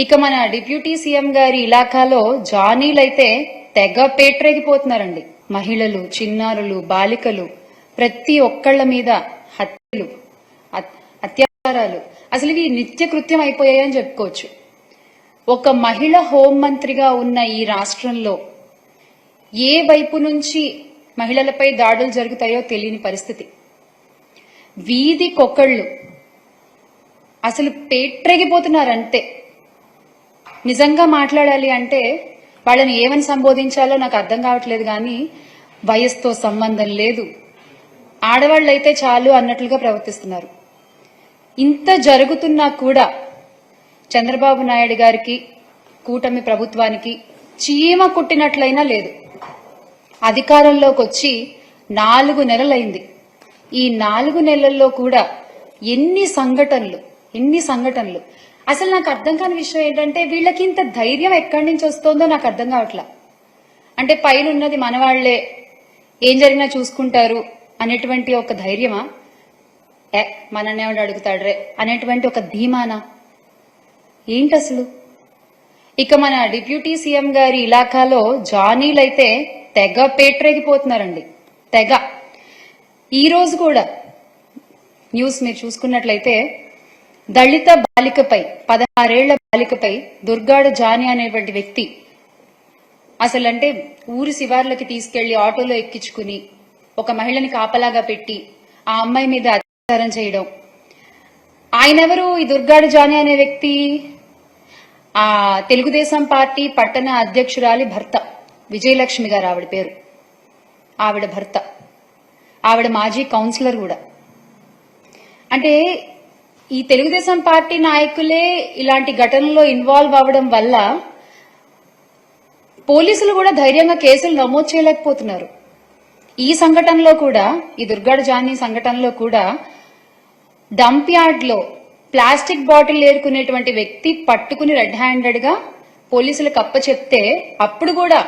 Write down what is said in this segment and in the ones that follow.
ఇక మన deputy CM గారి ఇలాకాలో జానీలైతే తెగ పేట్రేగిపోతున్నారండి. మహిళలు, చిన్నారులు, బాలికలు ప్రతి ఒక్కళ్ల మీద హత్యలు, అత్యాచారాలు అసలు ఇవి నిత్య కృత్యం అయిపోయాయని చెప్పుకోవచ్చు. ఒక మహిళ హోంమంత్రిగా ఉన్న ఈ రాష్ట్రంలో ఏ వైపు నుంచి మహిళలపై దాడులు జరుగుతాయో తెలియని పరిస్థితి. వీధికొకళ్ళు అసలు పేట్రేగిపోతున్నారంతే. నిజంగా మాట్లాడాలి అంటే వాళ్ళని ఏమని సంబోధించాలో నాకు అర్థం కావట్లేదు. కానీ వయసుతో సంబంధం లేదు, ఆడవాళ్ళైతే చాలు అన్నట్లుగా ప్రవర్తిస్తున్నారు. ఇంత జరుగుతున్నా కూడా చంద్రబాబు నాయుడు గారికి, కూటమి ప్రభుత్వానికి చీమ కుట్టినట్లయినా లేదు. అధికారంలోకి వచ్చి 4 నెలలైంది. ఈ 4 నెలల్లో కూడా ఎన్ని సంఘటనలు అసలు నాకు అర్థం కాని విషయం ఏంటంటే వీళ్ళకి ఇంత ధైర్యం ఎక్కడి నుంచి వస్తుందో నాకు అర్థం కావట్లా. అంటే పైన ఉన్నది మనవాళ్లే, ఏం జరిగినా చూసుకుంటారు అనేటువంటి ఒక ధైర్యమా, మనన్నేవాడు అడుగుతాడ్రే అనేటువంటి ఒక ధీమానా ఏంటి అసలు? ఇక మన డిప్యూటీ సీఎం గారి ఇలాకాలో జానీలైతే తెగ పేట్రేగిపోతున్నారండి. తెగ. ఈ రోజు కూడా న్యూస్ మీరు చూసుకున్నట్లయితే దళిత బాలికపై, 16 ఏళ్ల బాలికపై దుర్గాడ జానీ అనేటువంటి వ్యక్తి అసలంటే ఊరి శివార్లకి తీసుకెళ్లి ఆటోలో ఎక్కించుకుని ఒక మహిళని కాపలాగా పెట్టి ఆ అమ్మాయి మీద అత్యాచారం చేయడం. ఆయనెవరు? ఈ దుర్గాడ జానీ అనే వ్యక్తి ఆ తెలుగుదేశం పార్టీ పట్టణ అధ్యక్షురాలి భర్త, విజయలక్ష్మి గారు ఆవిడ పేరు. ఆవిడ భర్త, ఆవిడ మాజీ కౌన్సిలర్ కూడా. అంటే ఈ తెలుగుదేశం పార్టీ నాయకులే ఇలాంటి ఘటనలో ఇన్వాల్వ్ అవ్వడం వల్ల పోలీసులు కూడా ధైర్యంగా కేసులు నమోదు చేయలేకపోతున్నారు. ఈ సంఘటనలో కూడా, ఈ దుర్గాడ జానీ సంఘటనలో కూడా డంప్ యార్డ్ లో ప్లాస్టిక్ బాటిల్ ఏరుకునేటువంటి వ్యక్తి పట్టుకుని రెడ్ హ్యాండెడ్ గా పోలీసులకు అప్పచెప్తే అప్పుడు కూడా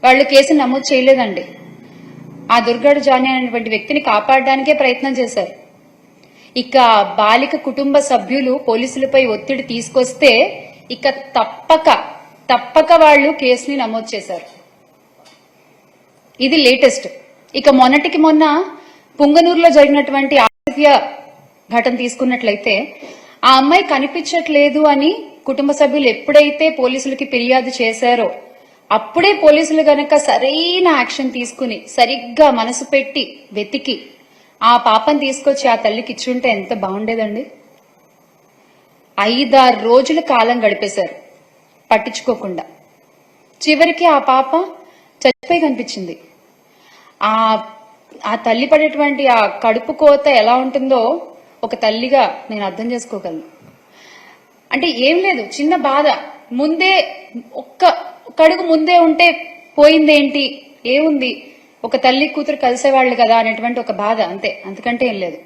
వాళ్ళు కేసు నమోదు చేయలేదండి. ఆ దుర్గాడ జానీ అనేటువంటి వ్యక్తిని కాపాడడానికే ప్రయత్నం చేశారు. ఇక బాలిక కుటుంబ సభ్యులు పోలీసులపై ఒత్తిడి తీసుకొస్తే ఇక తప్పక వాళ్ళు కేసుని నమోదు చేశారు. ఇది లేటెస్ట్. ఇక మొన్నటికి మొన్న పుంగనూరులో జరిగినటువంటి ఆదిత్య ఘటన తీసుకున్నట్లయితే ఆ అమ్మాయి కనిపించట్లేదు అని కుటుంబ సభ్యులు ఎప్పుడైతే పోలీసులకి ఫిర్యాదు చేశారో అప్పుడే పోలీసులు గనక సరైన యాక్షన్ తీసుకుని సరిగ్గా మనసు పెట్టి వెతికి ఆ పాపని తీసుకొచ్చి ఆ తల్లికి ఇచ్చుంటే ఎంత బాగుండేదండి. 5-6 రోజుల కాలం గడిపేశారు పట్టించుకోకుండా. చివరికి ఆ పాప చచ్చిపోయి కనిపించింది. ఆ తల్లి పడేటువంటి ఆ కడుపు కోత ఎలా ఉంటుందో ఒక తల్లిగా నేను అర్థం చేసుకోగలను. అంటే ఏం లేదు, చిన్న బాధ. ముందే ఒక్క అడుగు ముందే ఉంటే పోయిందేంటి, ఏముంది, ఒక తల్లి కూతురు కలిసేవాళ్లు కదా అనేటువంటి ఒక బాధ, అంతే, అంతకంటే ఏం లేదు.